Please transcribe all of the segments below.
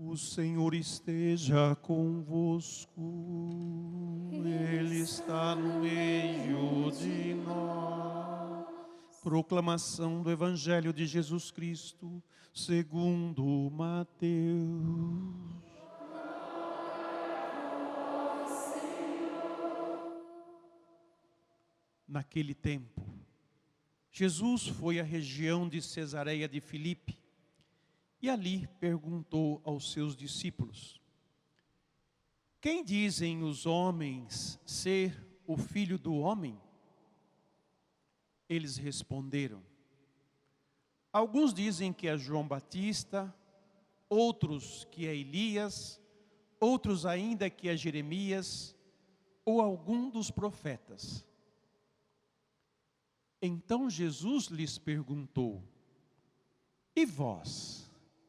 O Senhor esteja convosco, Ele está no meio de nós. Proclamação do Evangelho de Jesus Cristo, segundo Mateus. Naquele tempo, Jesus foi à região de Cesareia de Filipe, e ali perguntou aos seus discípulos: quem dizem os homens ser o Filho do Homem? Eles responderam: alguns dizem que é João Batista, outros que é Elias, outros ainda que é Jeremias, ou algum dos profetas. Então Jesus lhes perguntou: e vós?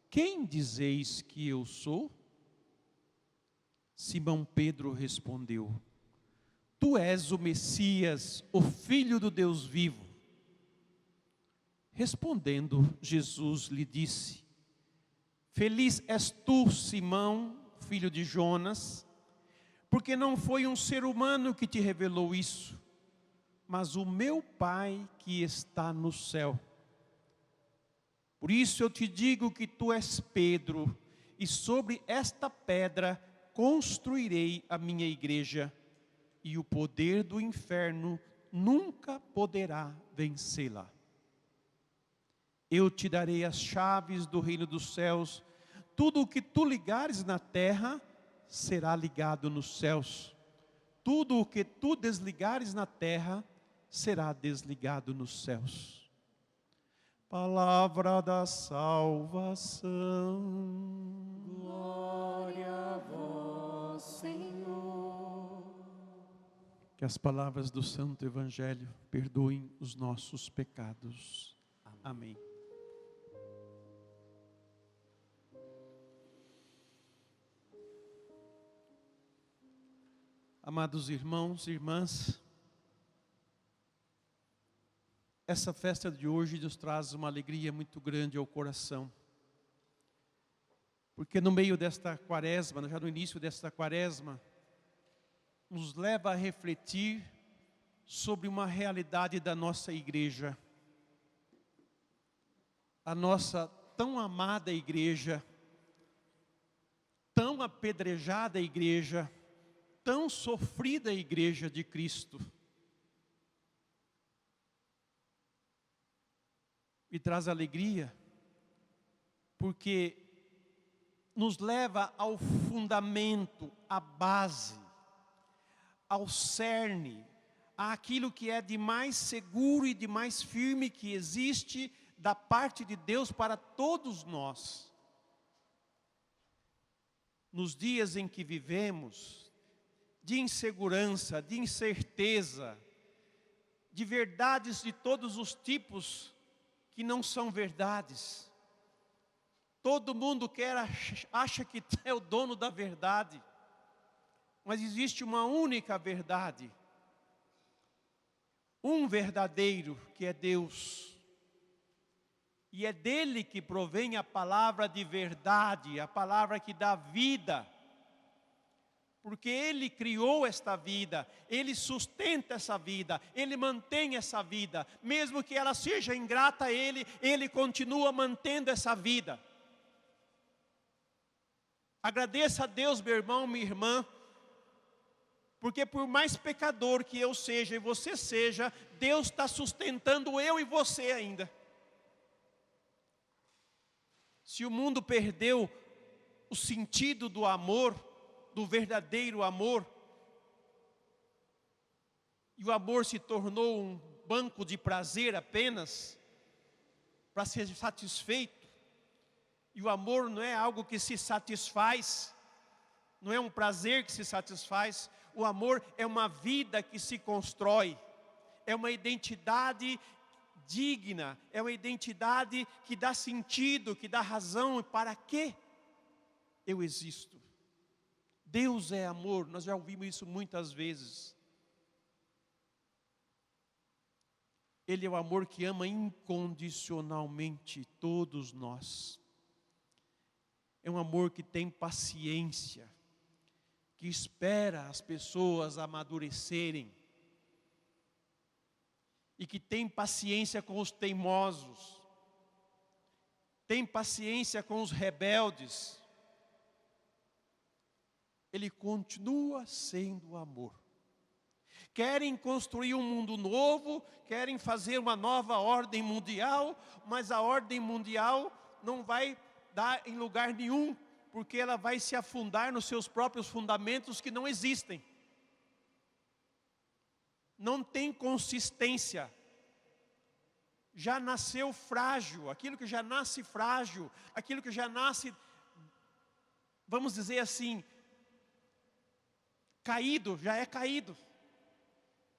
Quem dizeis que eu sou? Simão Pedro respondeu: tu és o Messias, o Filho do Deus vivo. Respondendo, Jesus lhe disse: feliz és tu, Simão, filho de Jonas, porque não foi um ser humano que te revelou isso, mas o meu Pai que está no céu. Por isso eu te digo que tu és Pedro, e sobre esta pedra construirei a minha igreja, e o poder do inferno nunca poderá vencê-la. Eu te darei as chaves do reino dos céus. Tudo o que tu ligares na terra será ligado nos céus. Tudo o que tu desligares na terra será desligado nos céus. Palavra da salvação. Glória a vós, Senhor. Que as palavras do Santo Evangelho perdoem os nossos pecados. Amém. Amados irmãos e irmãs, essa festa de hoje nos traz uma alegria muito grande ao coração. Porque no meio desta quaresma, já no início desta quaresma, nos leva a refletir sobre uma realidade da nossa igreja. A nossa tão amada igreja, tão apedrejada igreja, tão sofrida igreja de Cristo. Me traz alegria, porque nos leva ao fundamento, à base, ao cerne, àquilo que é de mais seguro e de mais firme que existe da parte de Deus para todos nós. Nos dias em que vivemos, de insegurança, de incerteza, de verdades de todos os tipos que não são verdades. Todo mundo acha que é o dono da verdade, mas existe uma única verdade, um verdadeiro, que é Deus. E é dele que provém a palavra de verdade, a palavra que dá vida. Porque Ele criou esta vida, Ele sustenta essa vida, Ele mantém essa vida. Mesmo que ela seja ingrata a Ele, Ele continua mantendo essa vida. Agradeça a Deus, meu irmão, minha irmã, porque por mais pecador que eu seja e você seja, Deus está sustentando eu e você ainda. Se o mundo perdeu o sentido do amor, do verdadeiro amor, e o amor se tornou um banco de prazer apenas, para ser satisfeito, e o amor não é algo que se satisfaz, não é um prazer que se satisfaz, o amor é uma vida que se constrói, é uma identidade digna, é uma identidade que dá sentido, que dá razão para que eu existo. Deus é amor, nós já ouvimos isso muitas vezes. Ele é o amor que ama incondicionalmente todos nós. É um amor que tem paciência, que espera as pessoas amadurecerem, e que tem paciência com os teimosos, tem paciência com os rebeldes. Ele continua sendo amor. Querem construir um mundo novo, querem fazer uma nova ordem mundial, mas a ordem mundial não vai dar em lugar nenhum, porque ela vai se afundar nos seus próprios fundamentos que não existem. Não tem consistência. Já nasceu frágil, aquilo que já nasce frágil, aquilo que já nasce, vamos dizer assim, caído, já é caído.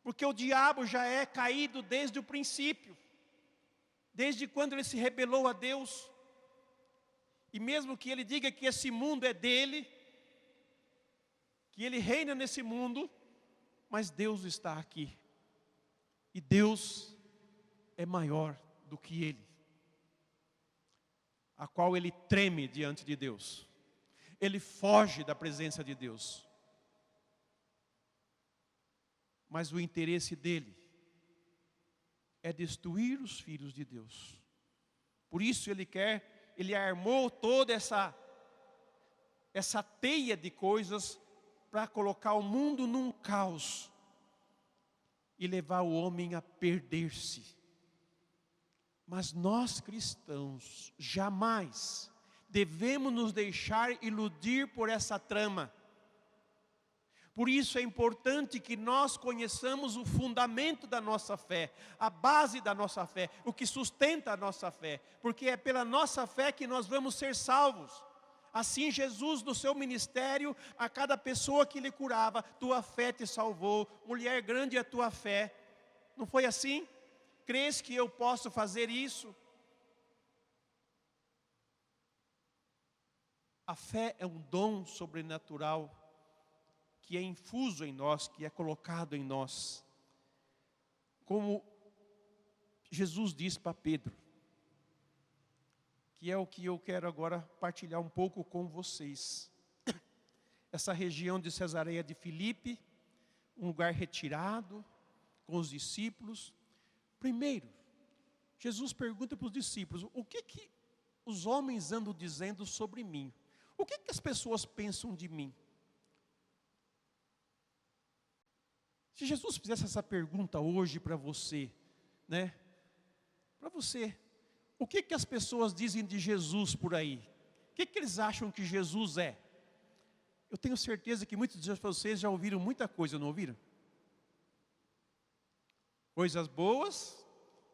Porque o diabo já é caído desde o princípio, desde quando ele se rebelou a Deus. E mesmo que ele diga que esse mundo é dele, que ele reina nesse mundo, mas Deus está aqui. E Deus é maior do que ele, a qual ele treme diante de Deus. Ele foge da presença de Deus. Mas o interesse dele é destruir os filhos de Deus. Por isso ele armou toda essa teia de coisas para colocar o mundo num caos e levar o homem a perder-se. Mas nós cristãos jamais devemos nos deixar iludir por essa trama. Por isso é importante que nós conheçamos o fundamento da nossa fé, a base da nossa fé, o que sustenta a nossa fé, porque é pela nossa fé que nós vamos ser salvos. Assim Jesus no seu ministério, a cada pessoa que lhe curava, tua fé te salvou, mulher grande é a tua fé. Não foi assim? Crês que eu posso fazer isso? A fé é um dom sobrenatural que é infuso em nós, que é colocado em nós. Como Jesus disse para Pedro, que é o que eu quero agora partilhar um pouco com vocês. Essa região de Cesareia de Filipe, um lugar retirado, com os discípulos. Primeiro, Jesus pergunta para os discípulos, o que os homens andam dizendo sobre mim? O que as pessoas pensam de mim? Se Jesus fizesse essa pergunta hoje para você, né? Para você, o que as pessoas dizem de Jesus por aí? O que eles acham que Jesus é? Eu tenho certeza que muitos de vocês já ouviram muita coisa, não ouviram? Coisas boas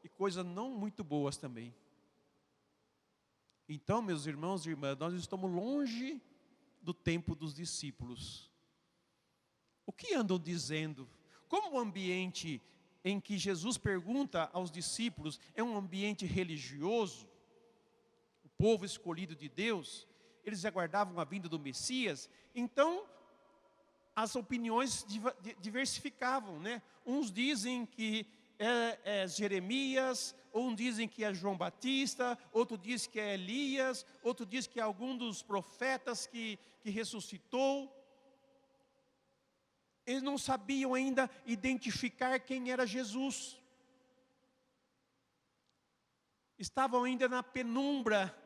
e coisas não muito boas também. Então, meus irmãos e irmãs, nós estamos longe do tempo dos discípulos. O que andam dizendo? Como o ambiente em que Jesus pergunta aos discípulos é um ambiente religioso, o povo escolhido de Deus, eles aguardavam a vinda do Messias, então as opiniões diversificavam, né? Uns dizem que é Jeremias, uns dizem que é João Batista, outro diz que é Elias, outro diz que é algum dos profetas que ressuscitou. Eles não sabiam ainda identificar quem era Jesus. Estavam ainda na penumbra,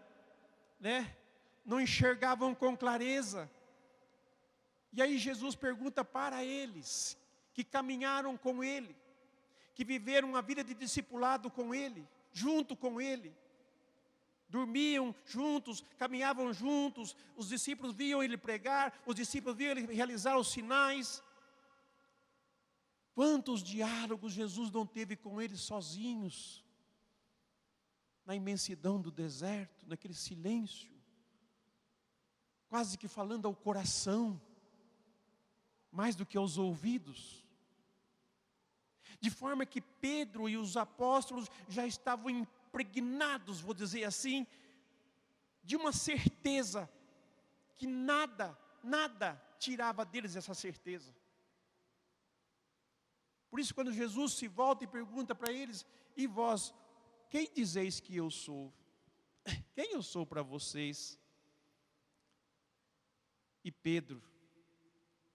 né? Não enxergavam com clareza. E aí Jesus pergunta para eles, que caminharam com Ele, que viveram uma vida de discipulado com Ele, junto com Ele. Dormiam juntos, caminhavam juntos, os discípulos viam Ele pregar, os discípulos viam Ele realizar os sinais. Quantos diálogos Jesus não teve com eles sozinhos, na imensidão do deserto, naquele silêncio, quase que falando ao coração, mais do que aos ouvidos. De forma que Pedro e os apóstolos já estavam impregnados, vou dizer assim, de uma certeza, que nada tirava deles essa certeza. Por isso, quando Jesus se volta e pergunta para eles, e vós, quem dizeis que eu sou? Quem eu sou para vocês? E Pedro,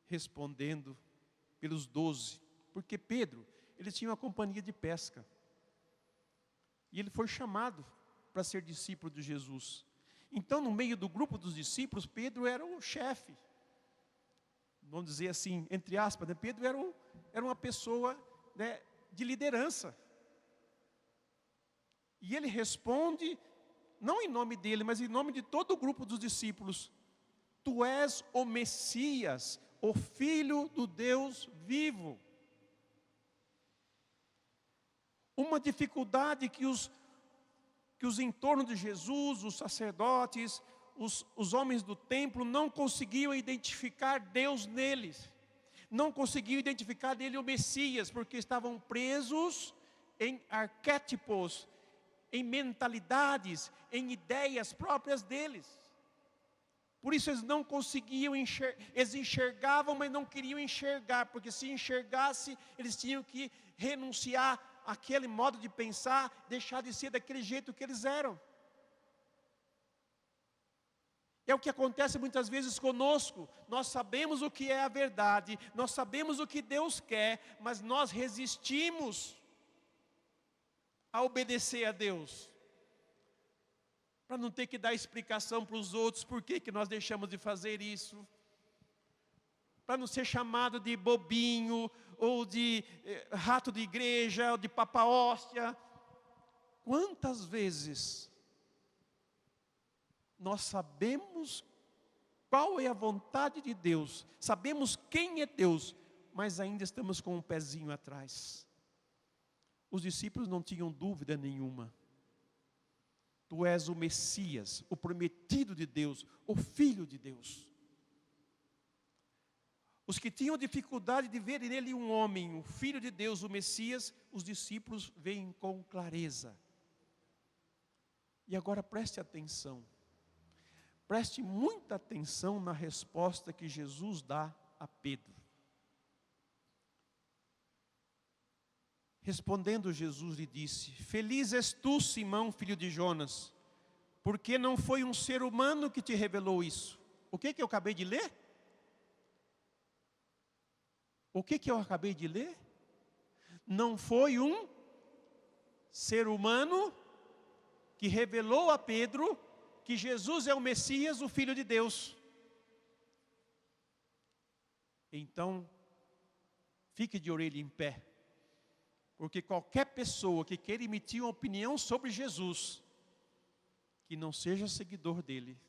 respondendo pelos 12, porque Pedro, ele tinha uma companhia de pesca. E ele foi chamado para ser discípulo de Jesus. Então, no meio do grupo dos discípulos, Pedro era o chefe. Vamos dizer assim, entre aspas, né? Pedro era uma pessoa, né, de liderança. E ele responde, não em nome dele, mas em nome de todo o grupo dos discípulos: Tu és o Messias, o Filho do Deus vivo. Uma dificuldade que os em torno de Jesus, os sacerdotes, os homens do templo, não conseguiam identificar Deus neles. Não conseguiam identificar nele o Messias, porque estavam presos em arquétipos, em mentalidades, em ideias próprias deles. Por isso eles não conseguiam eles enxergavam, mas não queriam enxergar, porque se enxergasse, eles tinham que renunciar àquele modo de pensar, deixar de ser daquele jeito que eles eram. É o que acontece muitas vezes conosco. Nós sabemos o que é a verdade, nós sabemos o que Deus quer, mas nós resistimos a obedecer a Deus, para não ter que dar explicação para os outros por que nós deixamos de fazer isso, para não ser chamado de bobinho, ou de rato de igreja, ou de papa-hóstia. Quantas vezes nós sabemos qual é a vontade de Deus, sabemos quem é Deus, mas ainda estamos com um pezinho atrás. Os discípulos não tinham dúvida nenhuma. Tu és o Messias, o prometido de Deus, o Filho de Deus. Os que tinham dificuldade de ver nele um homem, o Filho de Deus, o Messias, os discípulos veem com clareza. E agora preste atenção. Preste muita atenção na resposta que Jesus dá a Pedro. Respondendo, Jesus lhe disse: Feliz és tu, Simão, filho de Jonas, porque não foi um ser humano que te revelou isso. O que eu acabei de ler? O que eu acabei de ler? Não foi um ser humano que revelou a Pedro que Jesus é o Messias, o Filho de Deus. Então, fique de orelha em pé, porque qualquer pessoa que queira emitir uma opinião sobre Jesus, que não seja seguidor dele,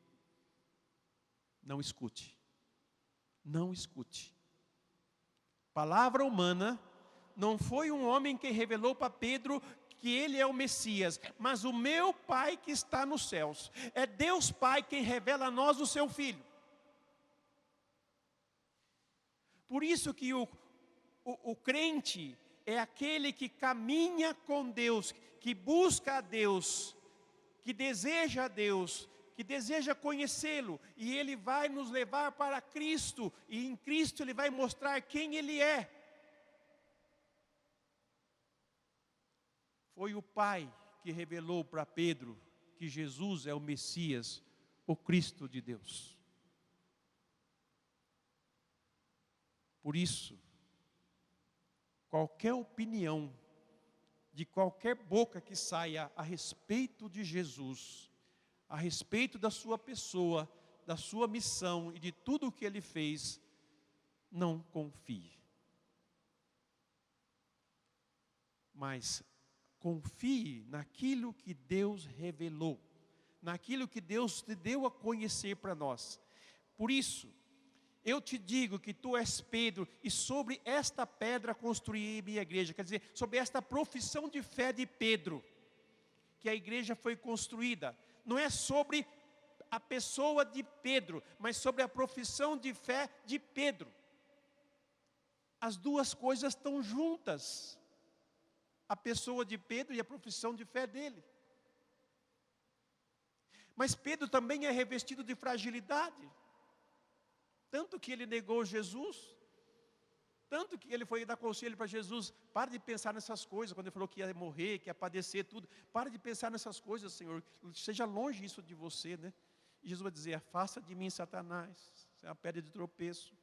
não escute. Não escute. Palavra humana, não foi um homem que revelou para Pedro que ele é o Messias, mas o meu Pai que está nos céus. É Deus Pai quem revela a nós o seu Filho. Por isso que o crente é aquele que caminha com Deus, que busca a Deus, que deseja a Deus, que deseja conhecê-lo, e Ele vai nos levar para Cristo, e em Cristo Ele vai mostrar quem Ele é. Foi o Pai que revelou para Pedro que Jesus é o Messias, o Cristo de Deus. Por isso, qualquer opinião de qualquer boca que saia a respeito de Jesus, a respeito da sua pessoa, da sua missão e de tudo o que Ele fez, não confie. Mas confie naquilo que Deus revelou, naquilo que Deus te deu a conhecer para nós. Por isso, eu te digo que tu és Pedro, e sobre esta pedra construí minha igreja. Quer dizer, sobre esta profissão de fé de Pedro, que a igreja foi construída. Não é sobre a pessoa de Pedro, mas sobre a profissão de fé de Pedro. As duas coisas estão juntas. A pessoa de Pedro e a profissão de fé dele. Mas Pedro também é revestido de fragilidade. Tanto que ele negou Jesus, tanto que ele foi dar conselho para Jesus: para de pensar nessas coisas, quando ele falou que ia morrer, que ia padecer tudo, para de pensar nessas coisas, Senhor, seja longe isso de você, né? E Jesus vai dizer: afasta de mim, Satanás, Isso é uma pedra de tropeço.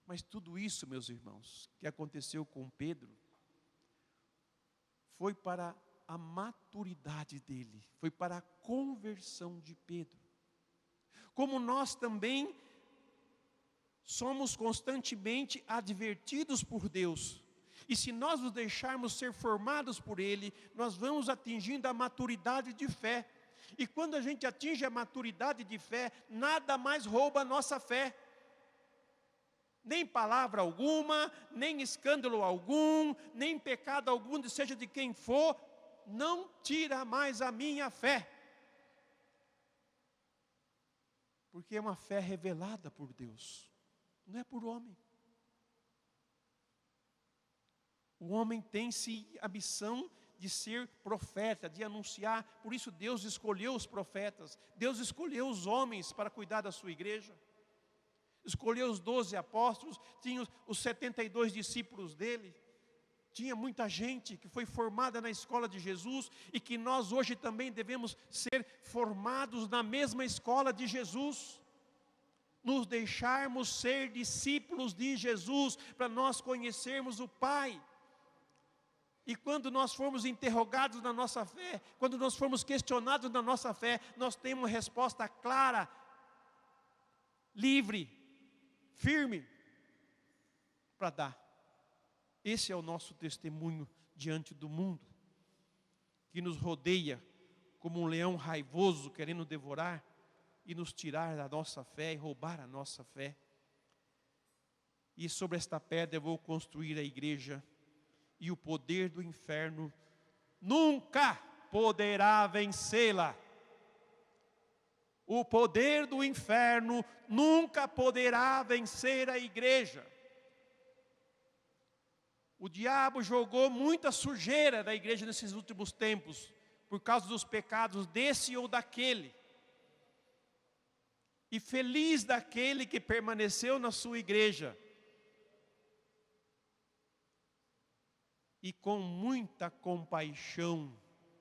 Mas tudo isso, meus irmãos, que aconteceu com Pedro, foi para a maturidade dele, foi para a conversão de Pedro. Como nós também somos constantemente advertidos por Deus, e se nós nos deixarmos ser formados por Ele, nós vamos atingindo a maturidade de fé. E quando a gente atinge a maturidade de fé, nada mais rouba a nossa fé. Nem palavra alguma, nem escândalo algum, nem pecado algum, seja de quem for, não tira mais a minha fé. Porque é uma fé revelada por Deus, não é por homem. O homem tem sim a missão de ser profeta, de anunciar. Por isso Deus escolheu os profetas, Deus escolheu os homens para cuidar da sua igreja. Escolheu os 12 apóstolos, tinha os 72 discípulos dele. Tinha muita gente que foi formada na escola de Jesus e que nós hoje também devemos ser formados na mesma escola de Jesus. Nos deixarmos ser discípulos de Jesus para nós conhecermos o Pai. E quando nós formos interrogados na nossa fé, quando nós formos questionados na nossa fé, nós temos uma resposta clara, livre, firme, para dar. Esse é o nosso testemunho diante do mundo, que nos rodeia como um leão raivoso querendo devorar e nos tirar da nossa fé e roubar a nossa fé. E sobre esta pedra eu vou construir a igreja, e o poder do inferno nunca poderá vencê-la. O poder do inferno nunca poderá vencer a igreja. O diabo jogou muita sujeira na igreja nesses últimos tempos, por causa dos pecados desse ou daquele. E feliz daquele que permaneceu na sua igreja, e com muita compaixão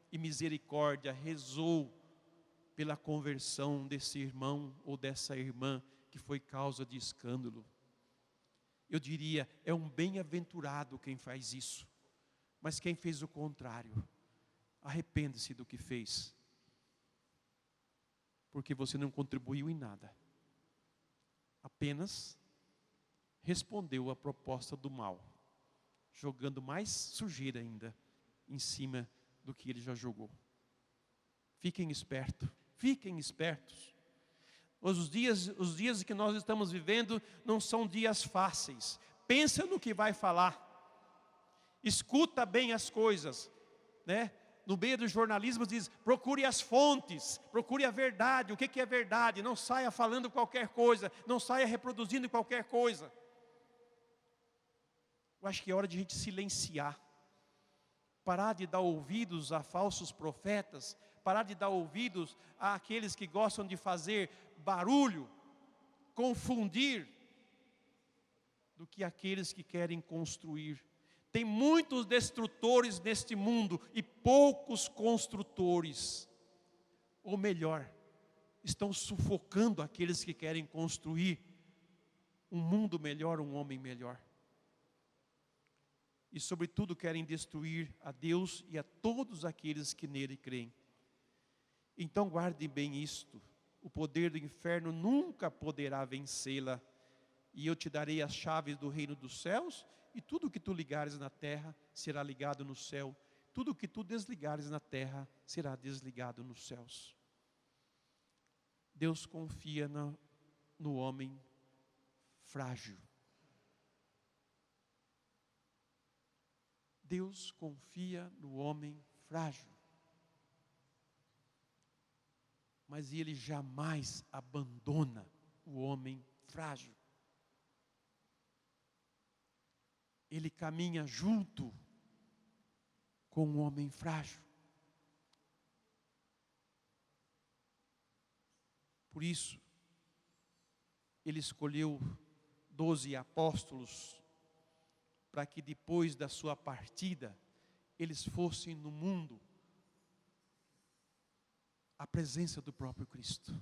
e misericórdia rezou pela conversão desse irmão ou dessa irmã que foi causa de escândalo. Eu diria, é um bem-aventurado quem faz isso. Mas quem fez o contrário, arrepende-se do que fez. Porque você não contribuiu em nada. Apenas respondeu à proposta do mal, jogando mais sujeira ainda em cima do que ele já jogou. Fiquem espertos, fiquem espertos. Os dias que nós estamos vivendo não são dias fáceis. Pensa no que vai falar. Escuta bem as coisas, né? No meio do jornalismo diz, procure as fontes, procure a verdade. O que é verdade? Não saia falando qualquer coisa, não saia reproduzindo qualquer coisa. Eu acho que é hora de a gente silenciar, parar de dar ouvidos a falsos profetas, parar de dar ouvidos àqueles que gostam de fazer barulho, confundir, do que aqueles que querem construir. Tem muitos destrutores neste mundo e poucos construtores. Ou melhor, estão sufocando aqueles que querem construir um mundo melhor, um homem melhor. E sobretudo querem destruir a Deus e a todos aqueles que nele creem. Então guardem bem isto, o poder do inferno nunca poderá vencê-la, e eu te darei as chaves do reino dos céus, e tudo que tu ligares na terra será ligado no céu, tudo que tu desligares na terra será desligado nos céus. Deus confia no homem frágil. Deus confia no homem frágil. Mas Ele jamais abandona o homem frágil. Ele caminha junto com o homem frágil. Por isso, Ele escolheu 12 apóstolos, para que depois da sua partida, eles fossem no mundo a presença do próprio Cristo.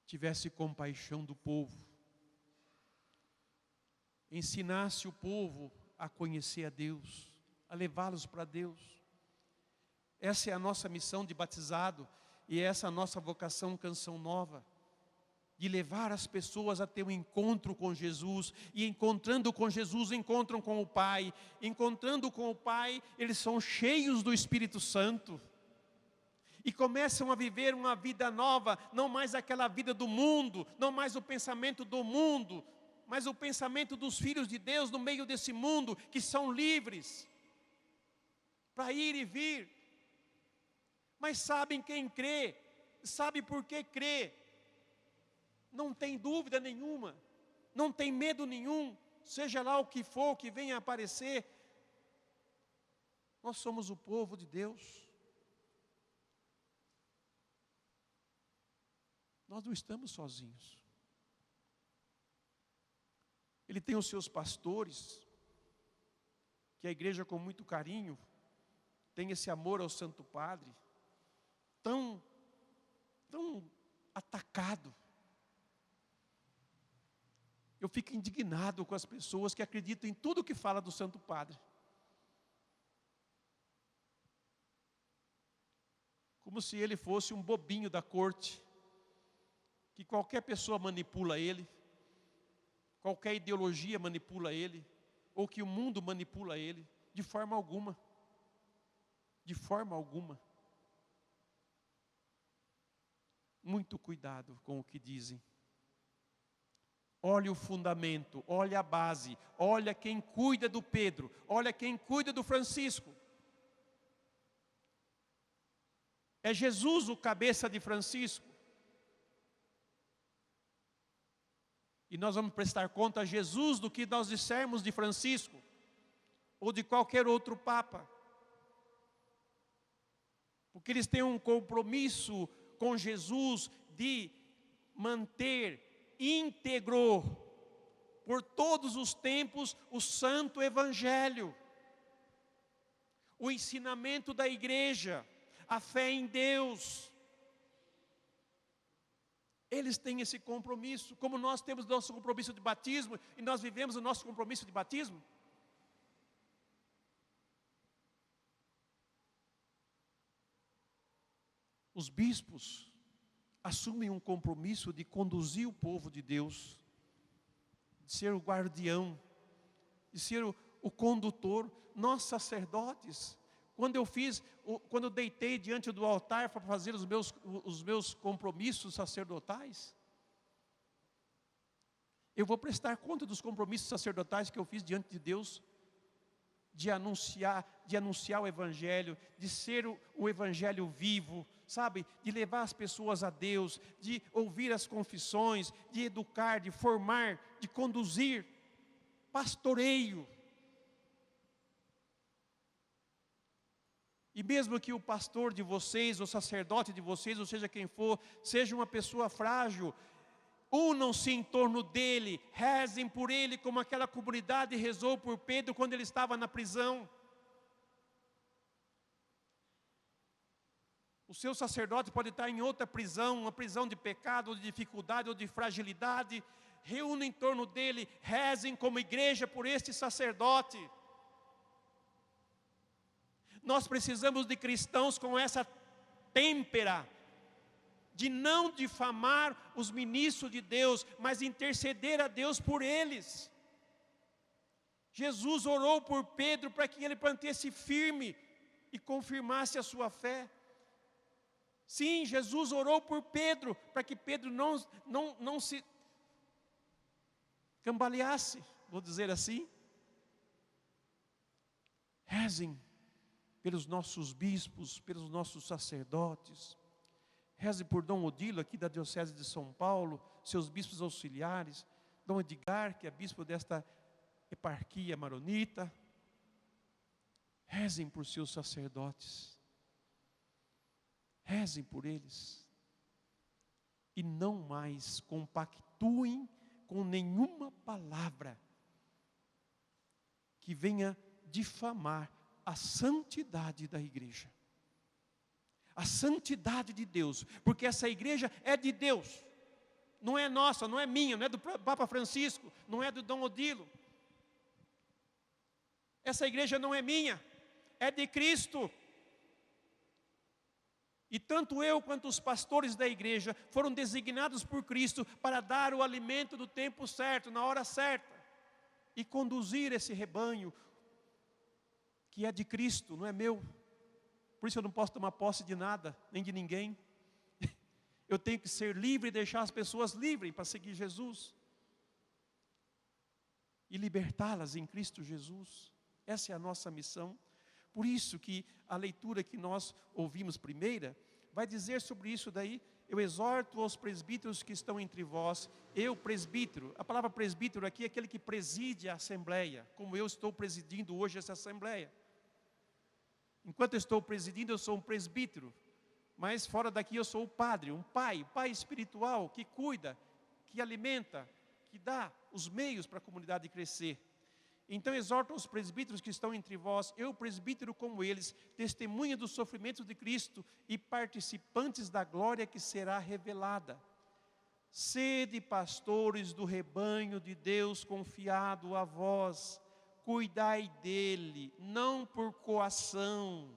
tivesse compaixão do povo, ensinasse o povo a conhecer a Deus, a levá-los para Deus. Essa é a nossa missão de batizado, e essa é a nossa vocação Canção Nova, de levar as pessoas a ter um encontro com Jesus, e encontrando com Jesus, encontram com o Pai, encontrando com o Pai, eles são cheios do Espírito Santo, e começam a viver uma vida nova, não mais aquela vida do mundo, não mais o pensamento do mundo, mas o pensamento dos filhos de Deus no meio desse mundo, que são livres, para ir e vir, mas sabem quem crê, sabe por que crê, não tem dúvida nenhuma, não tem medo nenhum, seja lá o que for que venha a aparecer. Nós somos o povo de Deus. Nós não estamos sozinhos. Ele tem os seus pastores, que a igreja com muito carinho tem esse amor ao Santo Padre, tão atacado. Eu fico indignado com as pessoas que acreditam em tudo que fala do Santo Padre. Como se ele fosse um bobinho da corte, que qualquer pessoa manipula ele, qualquer ideologia manipula ele, ou que o mundo manipula ele, de forma alguma. De forma alguma. Muito cuidado com o que dizem. Olha o fundamento, olha a base, olha quem cuida do Pedro, olha quem cuida do Francisco. É Jesus o cabeça de Francisco. E nós vamos prestar conta a Jesus do que nós dissermos de Francisco, ou de qualquer outro Papa. Porque eles têm um compromisso com Jesus de manter íntegro por todos os tempos o Santo Evangelho, o ensinamento da igreja, a fé em Deus. Eles têm esse compromisso, como nós temos nosso compromisso de batismo, e nós vivemos o nosso compromisso de batismo. Os bispos assumem um compromisso de conduzir o povo de Deus, de ser o guardião, de ser o condutor. Nós sacerdotes, quando eu deitei diante do altar para fazer os meus compromissos sacerdotais, eu vou prestar conta dos compromissos sacerdotais que eu fiz diante de Deus, de anunciar o Evangelho, de ser o Evangelho vivo, sabe, de levar as pessoas a Deus, de ouvir as confissões, de educar, de formar, de conduzir, pastoreio. E mesmo que o pastor de vocês, o sacerdote de vocês, ou seja quem for, seja uma pessoa frágil, unam-se em torno dele, rezem por ele, como aquela comunidade rezou por Pedro quando ele estava na prisão. O seu sacerdote pode estar em outra prisão, uma prisão de pecado, ou de dificuldade, ou de fragilidade. Reúnem em torno dele, rezem como igreja por este sacerdote. Nós precisamos de cristãos com essa têmpera, de não difamar os ministros de Deus, mas interceder a Deus por eles. Jesus orou por Pedro para que ele mantesse firme e confirmasse a sua fé. Sim, Jesus orou por Pedro, para que Pedro não se cambaleasse, vou dizer assim. Rezem pelos nossos bispos, pelos nossos sacerdotes. Reze por Dom Odilo, aqui da Diocese de São Paulo, seus bispos auxiliares, Dom Edgar, que é bispo desta eparquia maronita. Rezem por seus sacerdotes. Rezem por eles. E não mais compactuem com nenhuma palavra que venha difamar a santidade da igreja. A santidade de Deus, porque essa igreja é de Deus. Não é nossa, não é minha, não é do Papa Francisco, não é do Dom Odilo. Essa igreja não é minha, é de Cristo. E tanto eu quanto os pastores da igreja foram designados por Cristo para dar o alimento do tempo certo, na hora certa, e conduzir esse rebanho que é de Cristo, não é meu. Por isso eu não posso tomar posse de nada, nem de ninguém. Eu tenho que ser livre e deixar as pessoas livres para seguir Jesus. E libertá-las em Cristo Jesus. Essa é a nossa missão. Por isso que a leitura que nós ouvimos primeira, vai dizer sobre isso daí. Eu exorto aos presbíteros que estão entre vós. Eu, presbítero, a palavra presbítero aqui é aquele que preside a assembleia, como eu estou presidindo hoje essa assembleia. Enquanto eu estou presidindo, eu sou um presbítero. Mas fora daqui eu sou o padre, um pai espiritual que cuida, que alimenta, que dá os meios para a comunidade crescer. Então exorto aos presbíteros que estão entre vós, eu presbítero como eles, testemunha dos sofrimentos de Cristo e participantes da glória que será revelada. Sede pastores do rebanho de Deus confiado a vós, cuidai dele, não por coação,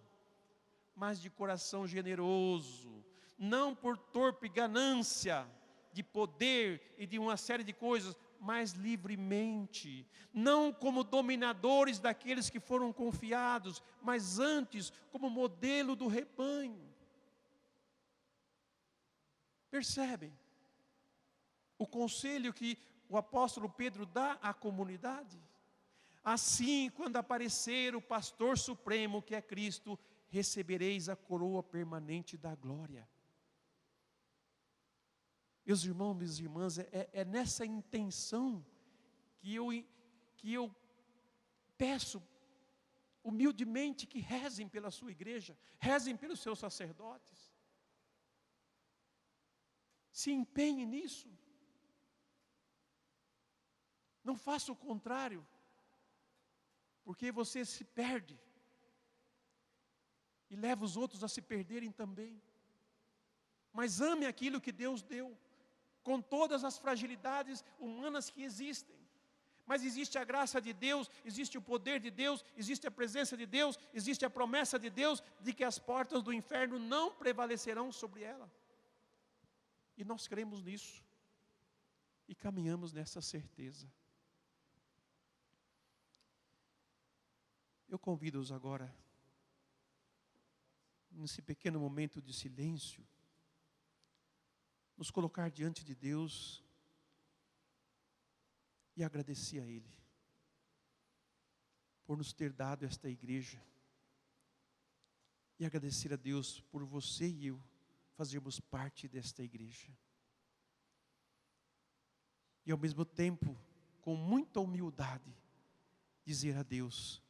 mas de coração generoso, não por torpe ganância de poder e de uma série de coisas, mas livremente, não como dominadores daqueles que foram confiados, mas antes como modelo do rebanho. Percebem o conselho que o apóstolo Pedro dá à comunidade? Assim, quando aparecer o pastor supremo, que é Cristo, recebereis a coroa permanente da glória. Meus irmãos, minhas irmãs, é nessa intenção que eu peço humildemente que rezem pela sua igreja, rezem pelos seus sacerdotes. Se empenhem nisso. Não faça o contrário, porque você se perde e leva os outros a se perderem também. Mas ame aquilo que Deus deu, com todas as fragilidades humanas que existem. Mas existe a graça de Deus, existe o poder de Deus, existe a presença de Deus, existe a promessa de Deus de que as portas do inferno não prevalecerão sobre ela. E nós cremos nisso e caminhamos nessa certeza. Eu convido-os agora, nesse pequeno momento de silêncio, nos colocar diante de Deus e agradecer a Ele por nos ter dado esta igreja, e agradecer a Deus por você e eu fazermos parte desta igreja, e ao mesmo tempo, com muita humildade, dizer a Deus: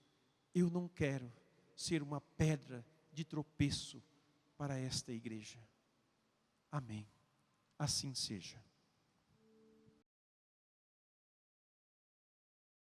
eu não quero ser uma pedra de tropeço para esta igreja. Amém. Assim seja.